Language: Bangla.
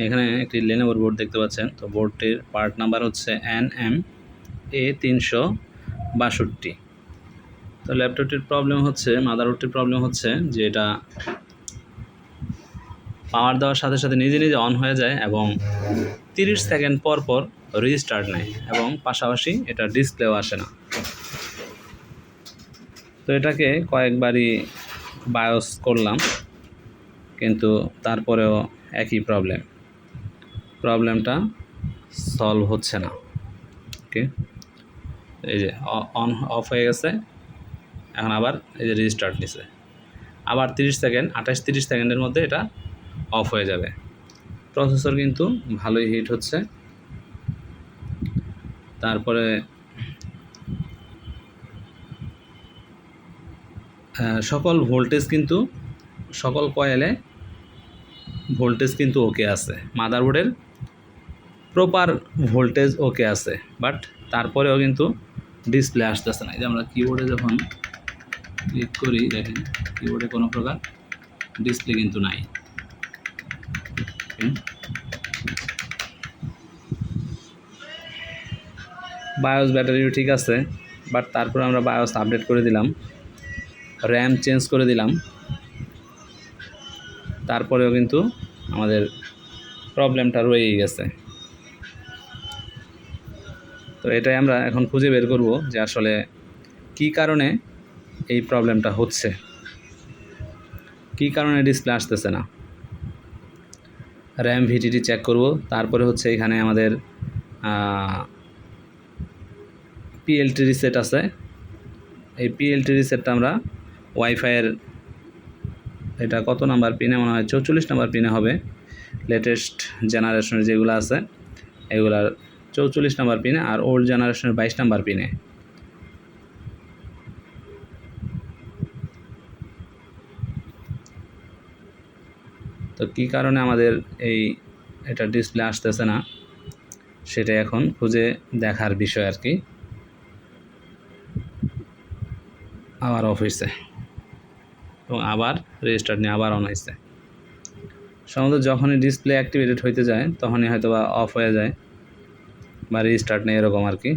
এখানে একটি লেনোভোর বোর্ড দেখতে পাচ্ছেন। তো বোর্ডটির পার্ট নাম্বার হচ্ছে NMA362। তো ল্যাপটপটির প্রবলেম হচ্ছে, মাদারবোর্ডটির প্রবলেম হচ্ছে যে এটা পাওয়ার দেওয়ার সাথে সাথে নিজে নিজে অন হয়ে যায় এবং 30 সেকেন্ড পর পর রিস্টার্ট নেয় এবং পাশাপাশি এটা ডিসপ্লেও আসে না। তো এটাকে কয়েকবারই বায়োস করলাম, কিন্তু তারপরেও একই প্রবলেমটা সলভ হচ্ছে না। ওকে, এই যে অন অফ হয়ে গেছে, এখন আবার এই যে রিস্টার্ট নিছে, আবার 30 সেকেন্ড 28-30 সেকেন্ডের মধ্যে এটা অফ হয়ে যাবে। প্রসেসর কিন্তু ভালোই হিট হচ্ছে। তারপরে সকল কয়েলে ভোল্টেজ কিন্তু ওকে আছে, মাদারবোর্ডের প্রপার ভোল্টেজ ওকে আছে, বাট তারপরেও কিন্তু ডিসপ্লে আসতেছে না। এই যে আমরা কিবোর্ডে যখন ক্লিক করি, দেখেন কিবোর্ডে কোনো প্রকার ডিসপ্লে কিন্তু নাই। বায়োস ব্যাটারিও ঠিক আছে, বাট তারপরে আমরা বায়োস আপডেট করে দিলাম, র্যাম চেঞ্জ করে দিলাম, তারপরেও কিন্তু আমাদের প্রবলেমটা রয়েই গেছে। তো এটাই আমরা এখন খুঁজে বের করব যে আসলে কি কারণে এই প্রবলেমটা হচ্ছে, কি কারণে ডিসপ্লে আসতেছে না। র্যাম ভিটিটি চেক করব, তারপরে হচ্ছে এখানে আমাদের পিএলটি রিসেট আছে। এই পিএলটি রিসেটটা আমরা ওয়াইফাইয়ের, এটা কত নাম্বার পিনে মনে হয় 44 নাম্বার পিনে হবে, লেটেস্ট জেনারেশনের যেগুলো আছে এগুলার 44 নাম্বার পিনে, আর ওল্ড জেনারেশনের 22 নাম্বার পিনে। তো কী কারণে আমাদের এটা ডিসপ্লে আসতেছে না সেটা এখন খুঁজে দেখার বিষয় আর কি। আবার অফ হয়েছে এবং আবার রেজিস্টার্ট নিয়ে আবার অন হয়েছে। সাধারণত যখনই ডিসপ্লে অ্যাক্টিভেটেড হইতে যায় তখনই হয়তো বা অফ হয়ে যায় বা রিস্টার্ট নেই, এরকম আর কি।